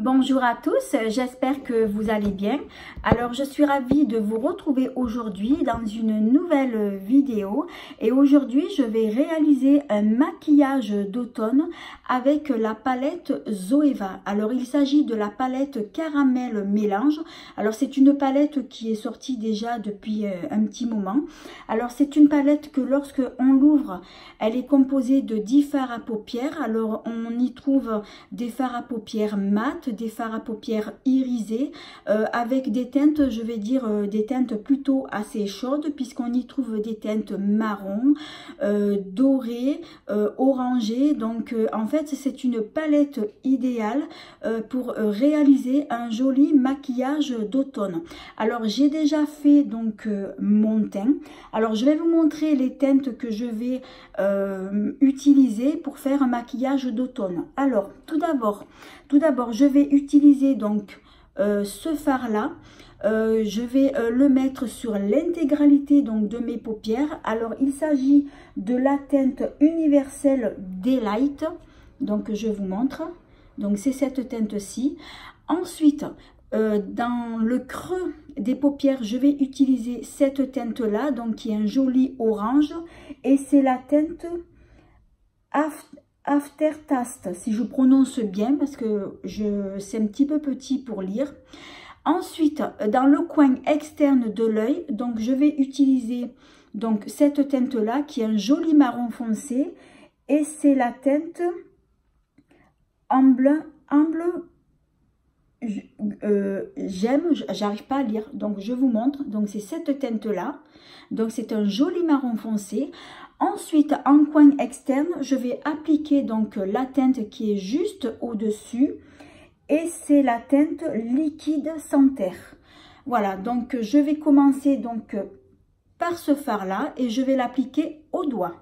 Bonjour à tous, j'espère que vous allez bien. Alors je suis ravie de vous retrouver aujourd'hui dans une nouvelle vidéo et aujourd'hui je vais réaliser un maquillage d'automne avec la palette Zoeva. Alors il s'agit de la palette Caramel Mélange. Alors c'est une palette qui est sortie déjà depuis un petit moment. Alors c'est une palette que lorsque on l'ouvre, elle est composée de 10 fards à paupières. Alors on y trouve des fards à paupières mat, des fards à paupières irisés avec des teintes, je vais dire des teintes plutôt assez chaudes puisqu'on y trouve des teintes marron, dorées, orangées. Donc en fait c'est une palette idéale pour réaliser un joli maquillage d'automne. Alors j'ai déjà fait donc mon teint. Alors je vais vous montrer les teintes que je vais utiliser pour faire un maquillage d'automne. Alors tout d'abord je vais utiliser donc ce fard là. Je vais le mettre sur l'intégralité donc de mes paupières. Alors il s'agit de la teinte universelle Daylight. Donc je vous montre. Donc c'est cette teinte-ci. Ensuite, dans le creux des paupières, je vais utiliser cette teinte-là, donc qui est un joli orange. Et c'est la teinte Aftertaste, si je prononce bien, parce que c'est un petit peu petit pour lire. Ensuite, dans le coin externe de l'œil, donc je vais utiliser donc cette teinte-là, qui est un joli marron foncé. Et c'est la teinte Amble, j'arrive pas à lire, donc je vous montre. Donc c'est cette teinte là, donc c'est un joli marron foncé. Ensuite en coin externe je vais appliquer donc la teinte qui est juste au dessus et c'est la teinte liquide sans terre. Voilà, donc je vais commencer donc par ce fard là et je vais l'appliquer au doigt.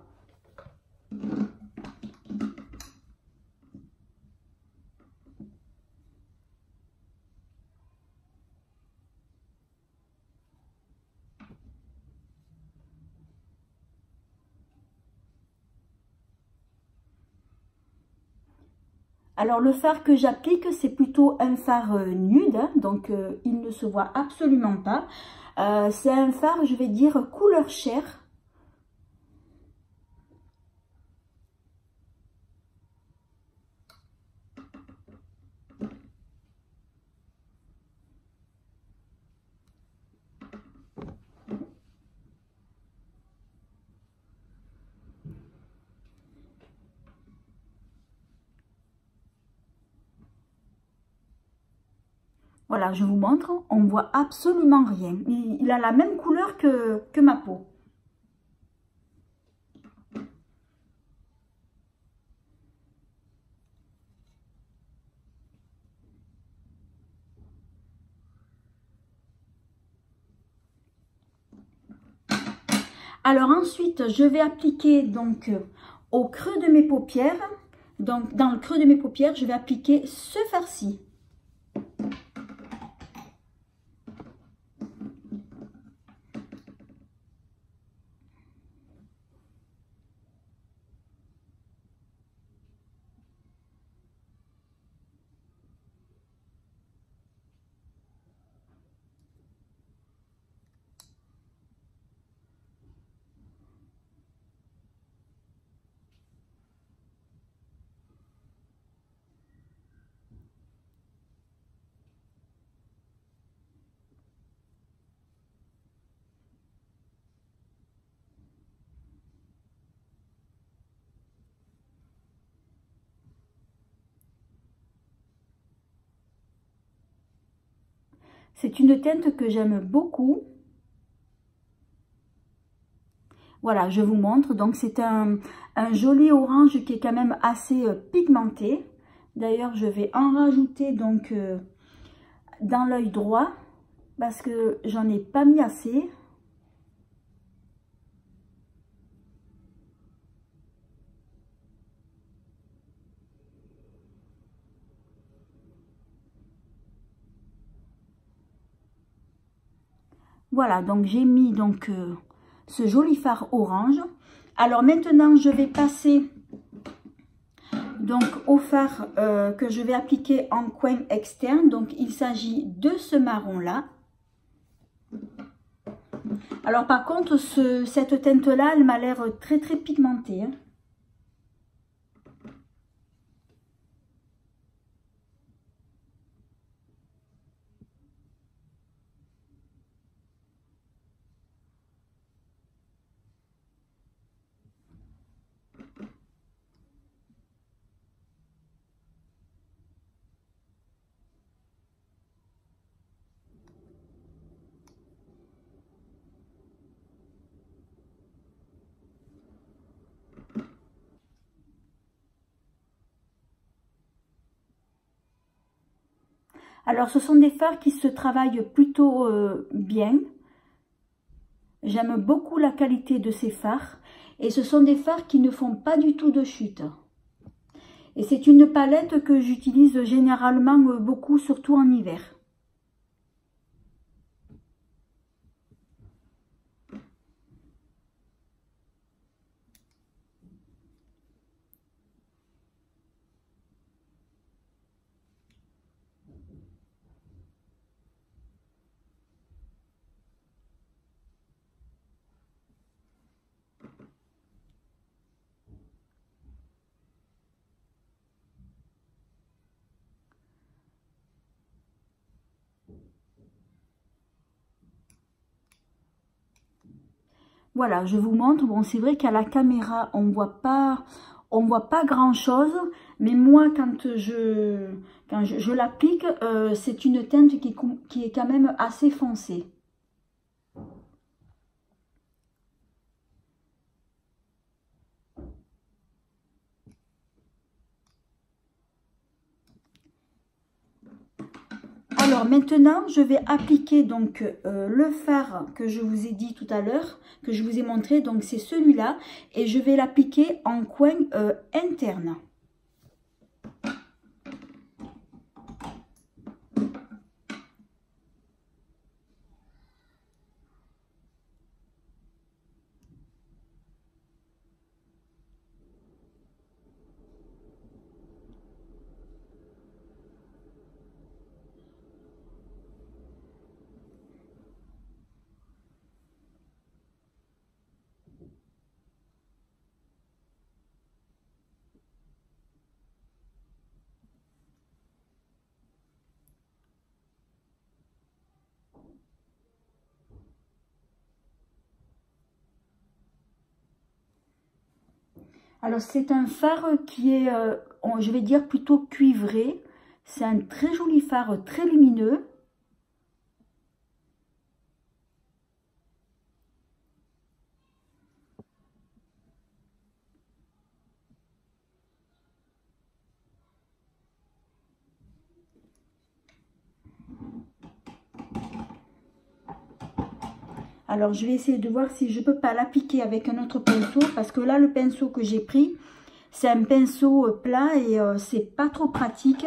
Alors le fard que j'applique, c'est plutôt un fard nude, hein, donc il ne se voit absolument pas. C'est un fard, je vais dire, couleur chair. Voilà, je vous montre, on ne voit absolument rien. Il a la même couleur que ma peau. Alors ensuite, je vais appliquer donc au creux de mes paupières. Donc dans le creux de mes paupières, je vais appliquer ce fard-ci. C'est une teinte que j'aime beaucoup. Voilà, je vous montre. Donc c'est un joli orange qui est quand même assez pigmenté. D'ailleurs, je vais en rajouter donc dans l'œil droit parce que j'en ai pas mis assez. Voilà, donc j'ai mis donc ce joli fard orange. Alors maintenant, je vais passer donc au fard que je vais appliquer en coin externe. Donc il s'agit de ce marron là. Alors par contre cette teinte là elle m'a l'air très pigmentée, hein. Alors, ce sont des fards qui se travaillent plutôt bien. J'aime beaucoup la qualité de ces fards. Et ce sont des fards qui ne font pas du tout de chute. Et c'est une palette que j'utilise généralement beaucoup, surtout en hiver. Voilà, je vous montre. Bon, c'est vrai qu'à la caméra, on voit pas grand chose, mais moi, quand je l'applique, c'est une teinte qui est quand même assez foncée. Alors maintenant, je vais appliquer donc le fard que je vous ai dit tout à l'heure, que je vous ai montré, donc c'est celui-là, et je vais l'appliquer en coin interne. Alors c'est un fard qui est, je vais dire plutôt cuivré. C'est un très joli fard, très lumineux. Alors, je vais essayer de voir si je ne peux pas l'appliquer avec un autre pinceau. Parce que là, le pinceau que j'ai pris, c'est un pinceau plat et c'est pas trop pratique.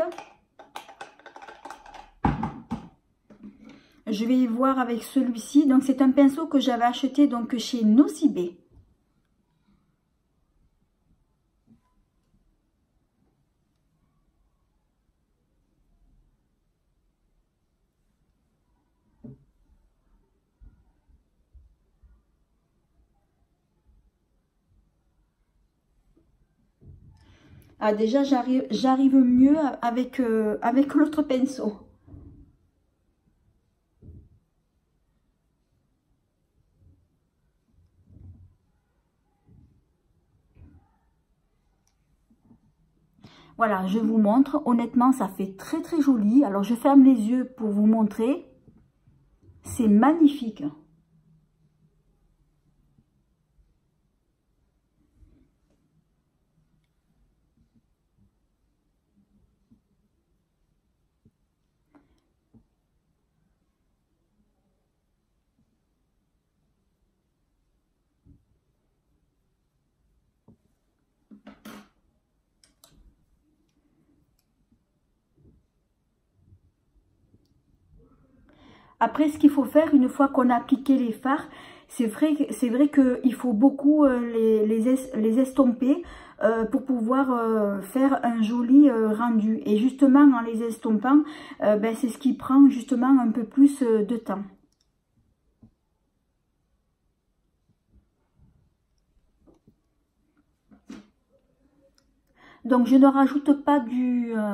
Je vais voir avec celui-ci. Donc, c'est un pinceau que j'avais acheté donc chez Nocibé. Ah, déjà, j'arrive mieux avec l'autre pinceau. Voilà, je vous montre. Honnêtement, ça fait très joli. Alors, je ferme les yeux pour vous montrer. C'est magnifique. Après, ce qu'il faut faire une fois qu'on a appliqué les fards, c'est vrai qu'il faut beaucoup les estomper pour pouvoir faire un joli rendu. Et justement, en les estompant, ben, c'est ce qui prend justement un peu plus de temps. Donc, je ne rajoute pas de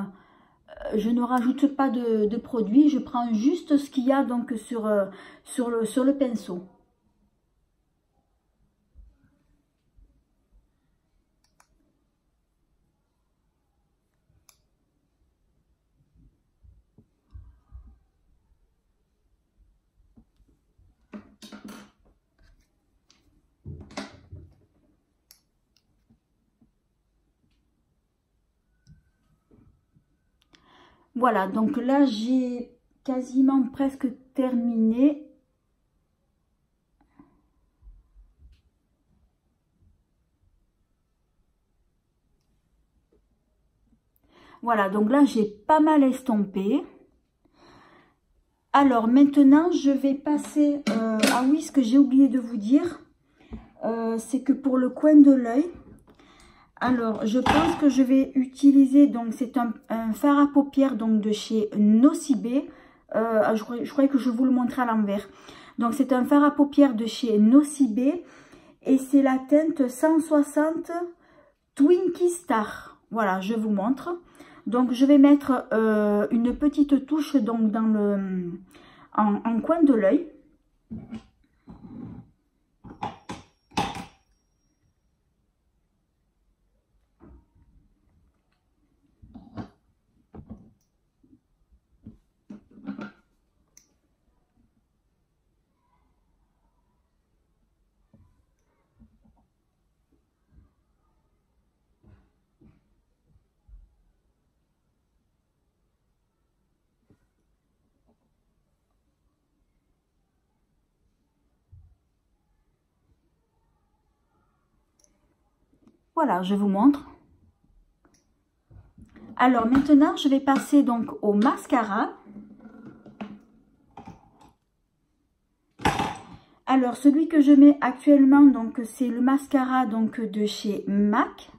produit, je prends juste ce qu'il y a donc sur le pinceau. Voilà, donc là j'ai quasiment presque terminé. Voilà, donc là j'ai pas mal estompé. Alors maintenant je vais passer, ah oui, ce que j'ai oublié de vous dire, c'est que pour le coin de l'œil, alors je pense que je vais utiliser, donc c'est un fard à paupières donc de chez Nocibé. Je croyais que je vous le montrais à l'envers. Donc c'est un fard à paupières de chez Nocibé et c'est la teinte 160 Twinkie Star. Voilà, je vous montre. Donc je vais mettre une petite touche donc dans en coin de l'œil. Voilà, je vous montre. Alors maintenant, je vais passer donc au mascara. Alors celui que je mets actuellement, donc c'est le mascara donc de chez MAC.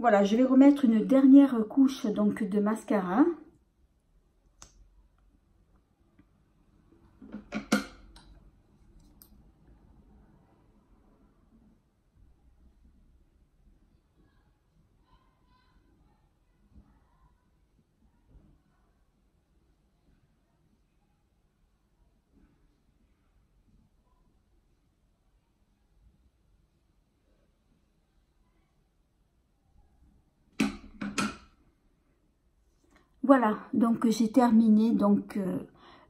Voilà, je vais remettre une dernière couche donc de mascara. Voilà, donc j'ai terminé donc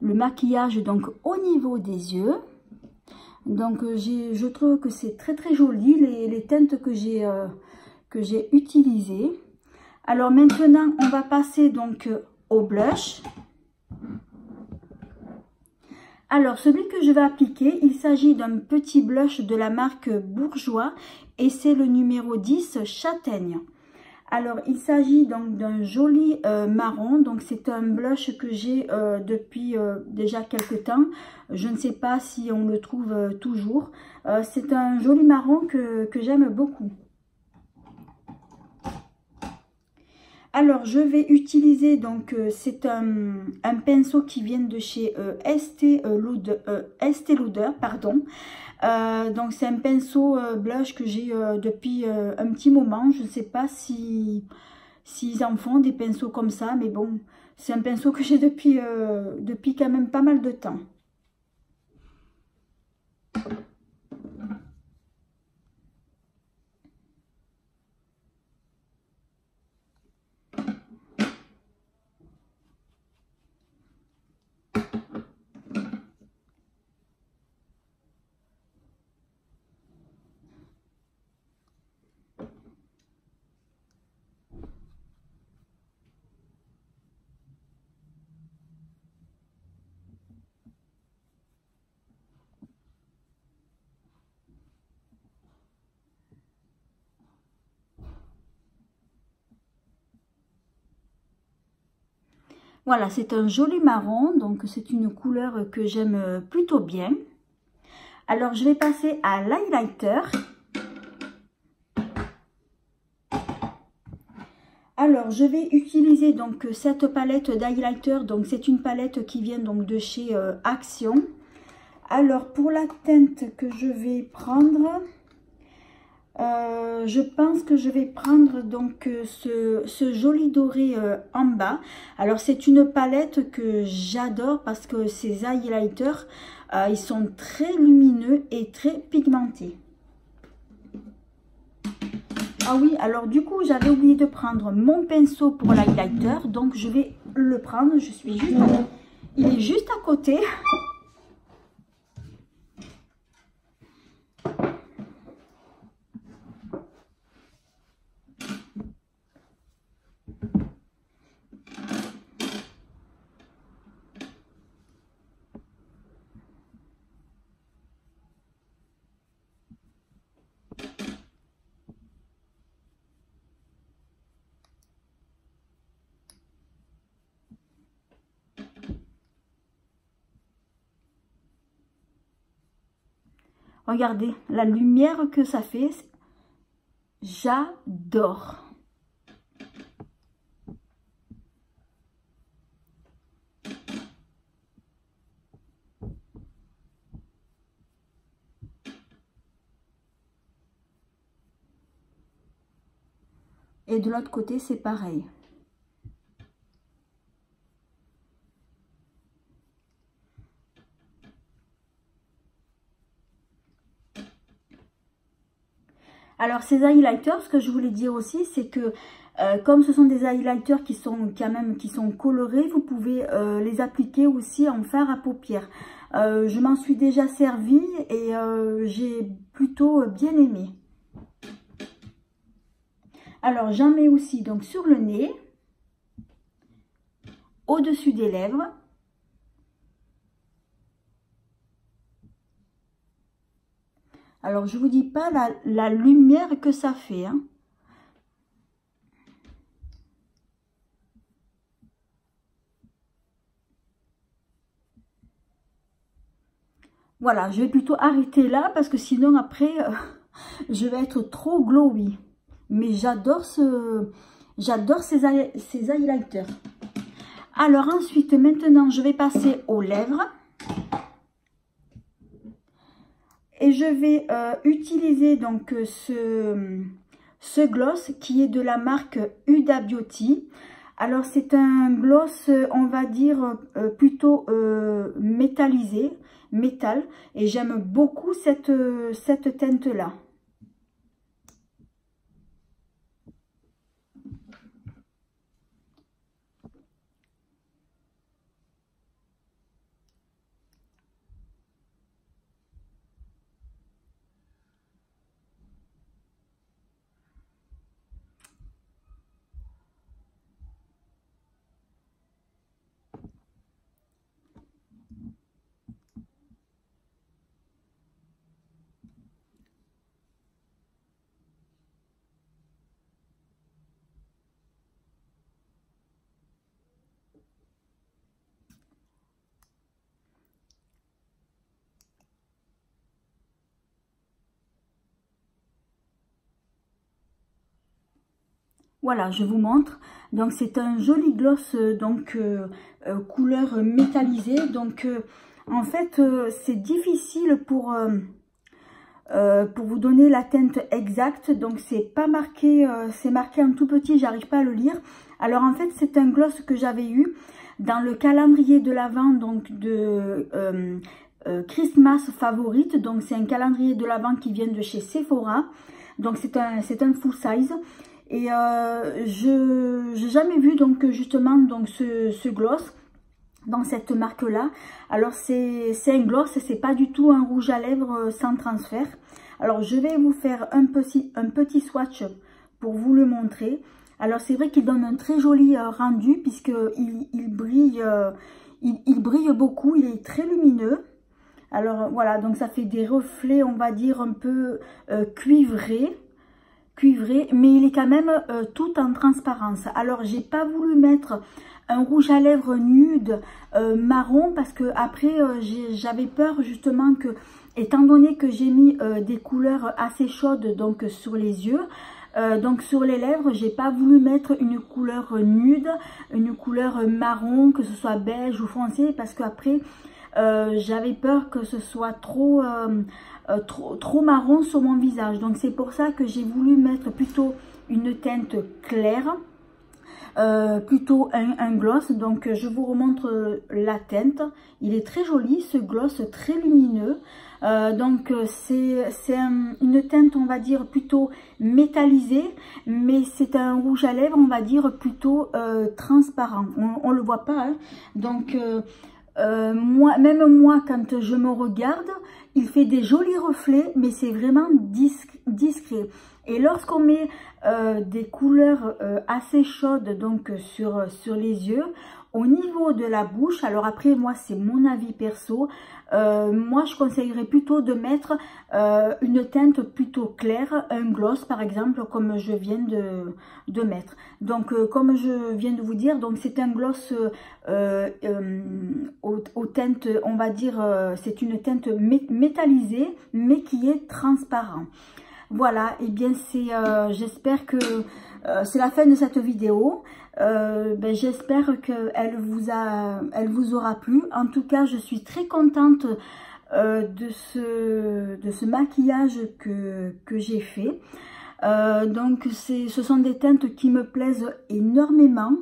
le maquillage donc au niveau des yeux. Donc je trouve que c'est très joli les teintes que j'ai utilisées. Alors maintenant on va passer donc au blush. Alors celui que je vais appliquer, il s'agit d'un petit blush de la marque Bourjois et c'est le numéro 10 Châtaigne. Alors, il s'agit donc d'un joli marron. Donc, c'est un blush que j'ai depuis déjà quelques temps. Je ne sais pas si on le trouve toujours. C'est un joli marron que j'aime beaucoup. Alors, je vais utiliser, donc, c'est un pinceau qui vient de chez Estée Lauder, pardon. Donc c'est un pinceau blush que j'ai depuis un petit moment. Je ne sais pas s'ils en font des pinceaux comme ça, mais bon, c'est un pinceau que j'ai depuis quand même pas mal de temps. Voilà, c'est un joli marron, donc c'est une couleur que j'aime plutôt bien. Alors, je vais passer à l'highlighter. Alors, je vais utiliser donc cette palette d'highlighter. Donc, c'est une palette qui vient donc de chez Action. Alors, pour la teinte que je vais prendre, je pense que je vais prendre donc ce joli doré en bas. Alors, c'est une palette que j'adore parce que ces highlighters, ils sont très lumineux et très pigmentés. Ah oui, alors du coup, j'avais oublié de prendre mon pinceau pour l'highlighter. Donc, je vais le prendre. Il est juste à côté. Regardez la lumière que ça fait. J'adore. Et de l'autre côté, c'est pareil. Alors ces highlighters, ce que je voulais dire aussi, c'est que comme ce sont des highlighters qui sont colorés, vous pouvez les appliquer aussi en fard à paupières. Je m'en suis déjà servi et j'ai plutôt bien aimé. Alors j'en mets aussi donc sur le nez, au-dessus des lèvres. Alors, je vous dis pas la lumière que ça fait. Hein. Voilà, je vais plutôt arrêter là parce que sinon après, je vais être trop glowy. mais j'adore ces highlighters. Alors ensuite, maintenant, je vais passer aux lèvres. Et je vais utiliser donc ce gloss qui est de la marque Huda Beauty. Alors c'est un gloss, on va dire, plutôt métallisé, métal. Et j'aime beaucoup cette teinte-là. Voilà, je vous montre. Donc c'est un joli gloss donc couleur métallisée. Donc en fait c'est difficile pour vous donner la teinte exacte. Donc c'est pas marqué, c'est marqué en tout petit, j'arrive pas à le lire. Alors en fait c'est un gloss que j'avais eu dans le calendrier de l'Avent donc de Christmas Favorite. Donc c'est un calendrier de l'Avent qui vient de chez Sephora. Donc c'est un full size. Et je n'ai jamais vu donc justement donc ce gloss dans cette marque là. Alors c'est un gloss, c'est pas du tout un rouge à lèvres sans transfert. Alors je vais vous faire un petit swatch pour vous le montrer. Alors c'est vrai qu'il donne un très joli rendu puisque il brille beaucoup, il est très lumineux. Alors voilà, donc ça fait des reflets, on va dire un peu cuivrés, mais il est quand même tout en transparence. Alors j'ai pas voulu mettre un rouge à lèvres nude marron parce que après j'avais peur justement que, étant donné que j'ai mis des couleurs assez chaudes donc sur les yeux, donc sur les lèvres, j'ai pas voulu mettre une couleur nude, une couleur marron, que ce soit beige ou foncé, parce qu'après j'avais peur que ce soit trop marron sur mon visage. Donc c'est pour ça que j'ai voulu mettre plutôt une teinte claire, plutôt un gloss. Donc je vous remontre la teinte. Il est très joli ce gloss, très lumineux. Donc c'est une teinte, on va dire, plutôt métallisée, mais c'est un rouge à lèvres, on va dire, plutôt transparent. On le voit pas, hein. Donc même moi, quand je me regarde, il fait des jolis reflets, mais c'est vraiment discret. Et lorsqu'on met des couleurs assez chaudes donc sur les yeux, au niveau de la bouche, alors après moi c'est mon avis perso, moi je conseillerais plutôt de mettre une teinte plutôt claire, un gloss par exemple, comme je viens de mettre. Donc comme je viens de vous dire, donc c'est un gloss aux teintes, on va dire, c'est une teinte métallisée mais qui est transparent. Voilà, et bien c'est, j'espère que c'est la fin de cette vidéo. J'espère qu'elle vous aura plu. En tout cas, je suis très contente de ce maquillage que j'ai fait. Donc ce sont des teintes qui me plaisent énormément.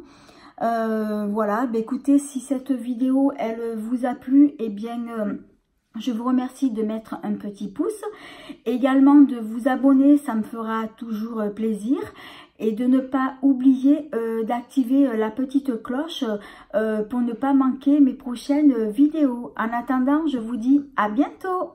Voilà, écoutez, si cette vidéo elle vous a plu, eh bien je vous remercie de mettre un petit pouce, également de vous abonner, ça me fera toujours plaisir, et de ne pas oublier d'activer la petite cloche pour ne pas manquer mes prochaines vidéos. En attendant, je vous dis à bientôt.